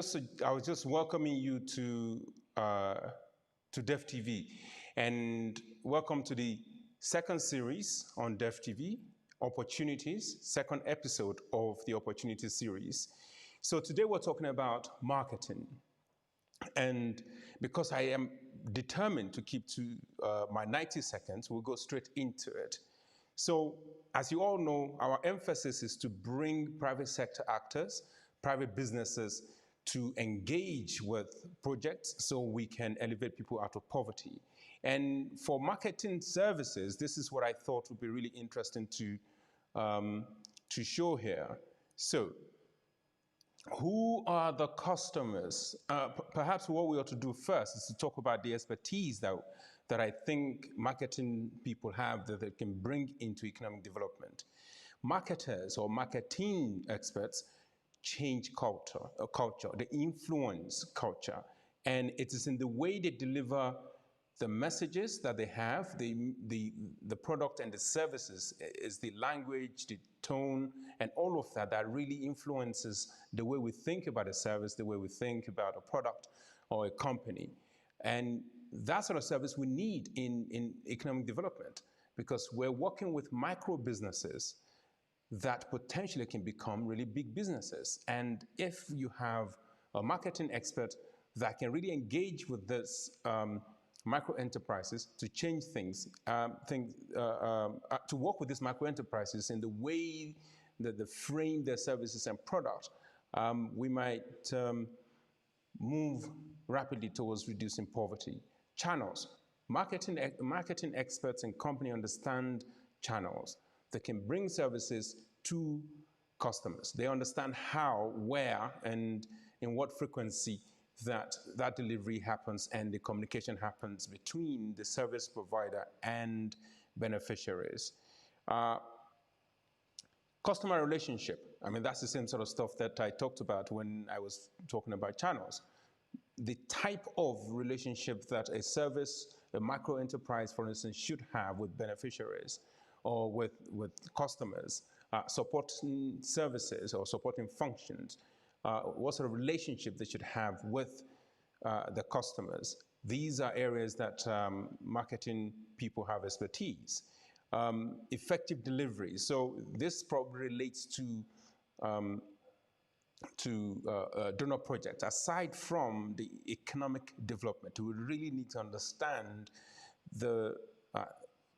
So I was just welcoming you to Dev TV, and welcome to the second series on Dev TV, Opportunities, second episode of the Opportunity series. So today we're talking about marketing, and because I am determined to keep to my 90 seconds, we'll go straight into it. So, as you all know, our emphasis is to bring private sector actors, private businesses to engage with projects so we can elevate people out of poverty. And for marketing services, this is what I thought would be really interesting to show here. So, who are the customers? Perhaps what we ought to do first is to talk about the expertise that I think marketing people have that they can bring into economic development. Marketers or marketing experts change culture, they influence culture, and it is in the way they deliver the messages that they have, the product and the services, is the language, the tone, and all of that that really influences the way we think about a service, the way we think about a product or a company. And that sort of service we need in economic development, because we're working with micro businesses that potentially can become really big businesses. And if you have a marketing expert that can really engage with this micro enterprises to change things, to work with these micro enterprises in the way that they frame their services and products, we might move rapidly towards reducing poverty. Channels. Marketing experts and company understand channels. They can bring services to customers. They understand how, where, and in what frequency that delivery happens and the communication happens between the service provider and beneficiaries. Customer relationship. I mean, that's the same sort of stuff that I talked about when I was talking about channels. The type of relationship that a service, a micro enterprise, for instance, should have with beneficiaries or with customers, supporting services or supporting functions, what sort of relationship they should have with the customers. These are areas that marketing people have expertise. Effective delivery. So this probably relates to donor projects. Aside from the economic development, we really need to understand the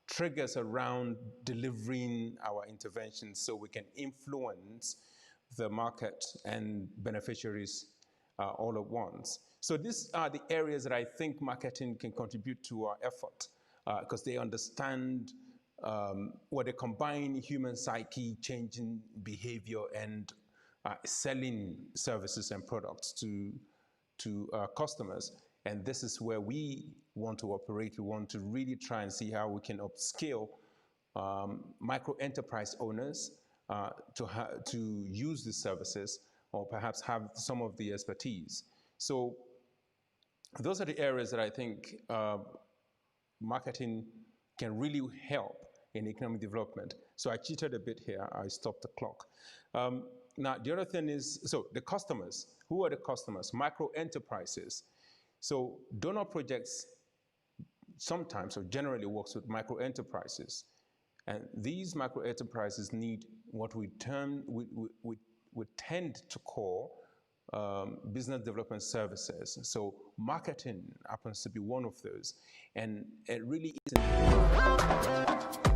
triggers around delivering our interventions so we can influence the market and beneficiaries all at once. So these are the areas that I think marketing can contribute to our effort, because they understand where they combine human psyche, changing behavior, and selling services and products to customers. And this is where we want to operate. We want to really try and see how we can upskill micro enterprise owners to use these services, or perhaps have some of the expertise. So those are the areas that I think marketing can really help in economic development. So I cheated a bit here. I stopped the clock. Now, the other thing is, so the customers. Who are the customers? Micro enterprises. So donor projects sometimes or generally works with micro enterprises. And these micro enterprises need what we tend to call business development services. So marketing happens to be one of those. And it really isn't